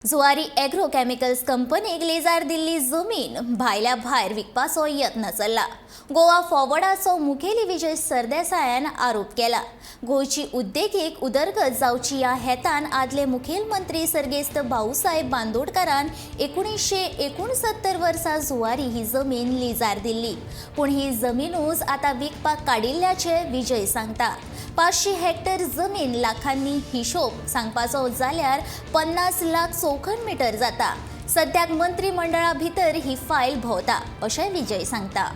Zuari agrochemicals कंपनीक laser Delhi जमीन भायल्या भायर विकपाचो यत्न चल्ला. गोवा फॉरवर्डाचो मुखेली विजय सरदेसायान आरोप केला. गोंयची उद्देगीक उदरगत जावची ह्या हेतान आदले मुखेलमंत्री सर्गेस्त भाऊसाहेब बांदोडकरान 1969 वर्सा जुवारी ही जमीन लेजार दिल्ली. पूण ही जमीनूच आतां विकपाक काडिल्ल्याचे विजय सांगता. 500 हेक्टर जमीन लाखांनी हिशोब सांगपाचो जाल्यार 50 लाख चौखण मीटर जाता. सद्याक मंत्रिमंडळा भितर ही फायल भोंवता अशें विजय सांगता.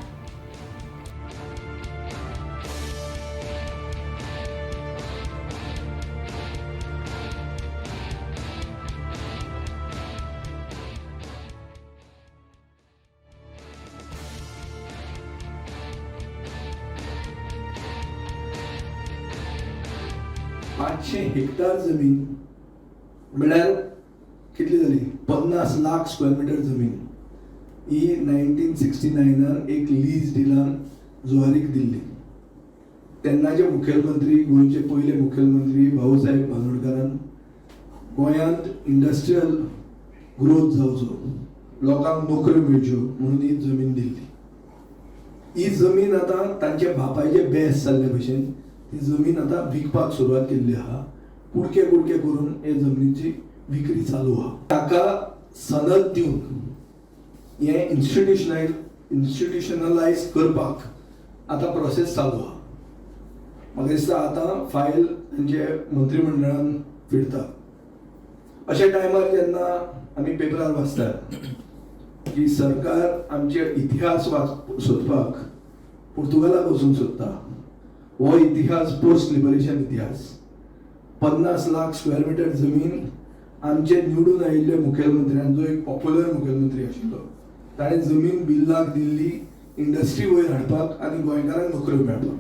पाचशे हेक्टर जमीन म्हळ्यार कितली जाली 50 लाख स्क्वेअर मीटर जमीन ही 1969 एक लीज डिलान जुवारीक दिल्ली. तेन्नाचे मुखेलमंत्री गोंयचे पयले मुखेलमंत्री भाऊसाहेब बांदोडकरान गोंयांत इंडस्ट्रियल ग्रोथ जावचो, लोकांक नोकऱ्यो मेळच्यो म्हणून ही जमीन दिल्ली. ही जमीन आता तांचे बापायचे बेस जाल्ले भशेन ही जमीन आता विकपाक सुरवात केल्ली आहा. कुडके करून हे जमनीची विक्री चालू आहा. ताका सनद दिवन हे इन्स्टिट्यूशनलायज करपाक आता प्रोसेस चालू आहा. म्हाका दिसता आता फायल तांचे मंत्रिमंडळान फिरता. अशा टायमार जेन्ना आमी पेपरार वाचतात की सरकार आमचे इतिहास सोदपाक पुर्तुगालाक वचूंक सोदता. हो इतिहास पोस्ट लिबरेशन इतिहास 50 लाख स्क्वेअर मीटर जमीन आमचे निवडून आयिल्ले मुखेलमंत्र्यान, जो एक पॉप्युलर मुखेलमंत्री आशिल्लो, ताणें जमीन बिल्लाक दिल्ली इंडस्ट्री वयर हाडपाक आनी गोंयकारांक नोकऱ्यो मेळपाक.